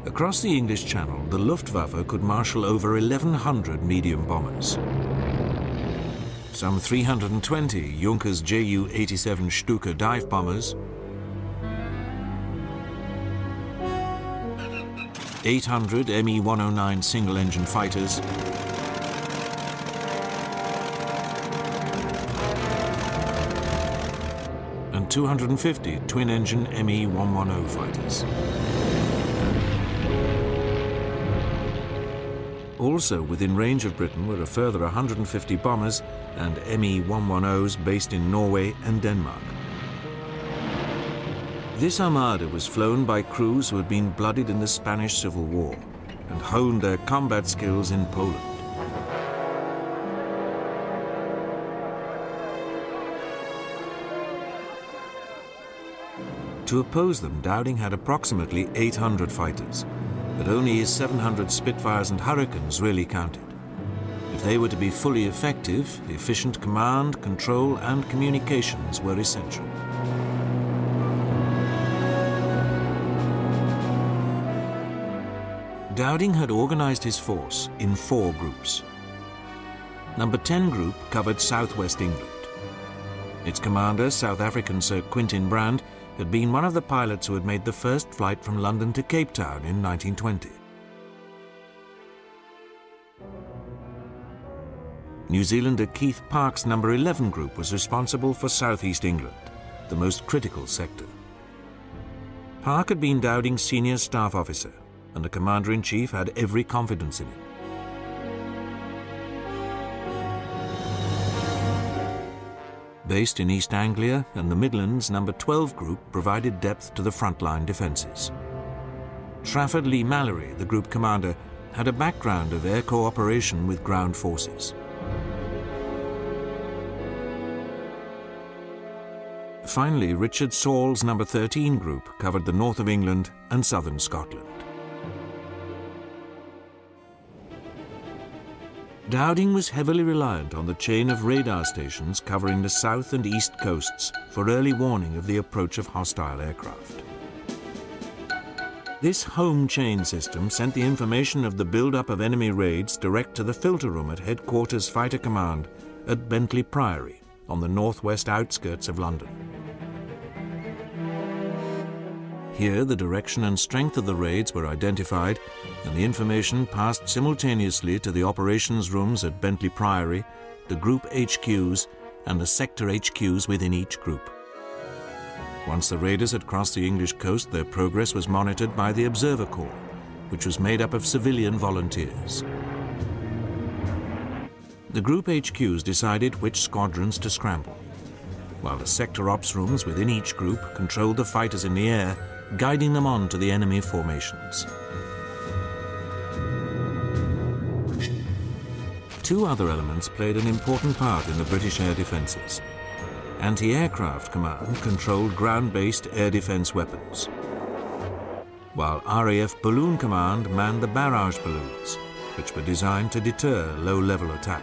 Across the English Channel, the Luftwaffe could marshal over 1,100 medium bombers. Some 320 Junkers Ju-87 Stuka dive bombers, 800 Me-109 single-engine fighters, and 250 twin-engine Me-110 fighters. Also within range of Britain were a further 150 bombers and Me-110s based in Norway and Denmark. This armada was flown by crews who had been blooded in the Spanish Civil War and honed their combat skills in Poland. To oppose them, Dowding had approximately 800 fighters, but only his 700 Spitfires and Hurricanes really counted. If they were to be fully effective, efficient command, control and communications were essential. Dowding had organized his force in 4 groups. Number 10 Group covered southwest England. Its commander, South African Sir Quintin Brand, had been one of the pilots who had made the first flight from London to Cape Town in 1920. New Zealander Keith Park's number 11 Group was responsible for southeast England, the most critical sector. Park had been Dowding's senior staff officer, and the commander-in-chief had every confidence in him. Based in East Anglia and the Midlands, number 12 Group provided depth to the frontline defences. Trafford Lee Mallory, the group commander, had a background of air cooperation with ground forces. Finally, Richard Saul's number 13 Group covered the north of England and southern Scotland. Dowding was heavily reliant on the chain of radar stations covering the south and east coasts for early warning of the approach of hostile aircraft. This home chain system sent the information of the build-up of enemy raids direct to the filter room at Headquarters Fighter Command at Bentley Priory on the northwest outskirts of London. Here, the direction and strength of the raids were identified, and the information passed simultaneously to the operations rooms at Bentley Priory, the group HQs, and the sector HQs within each group. Once the raiders had crossed the English coast, their progress was monitored by the Observer Corps, which was made up of civilian volunteers. The group HQs decided which squadrons to scramble, while the sector ops rooms within each group controlled the fighters in the air, guiding them on to the enemy formations. 2 other elements played an important part in the British air defences. Anti-aircraft command controlled ground-based air defence weapons, while RAF Balloon Command manned the barrage balloons, which were designed to deter low-level attack.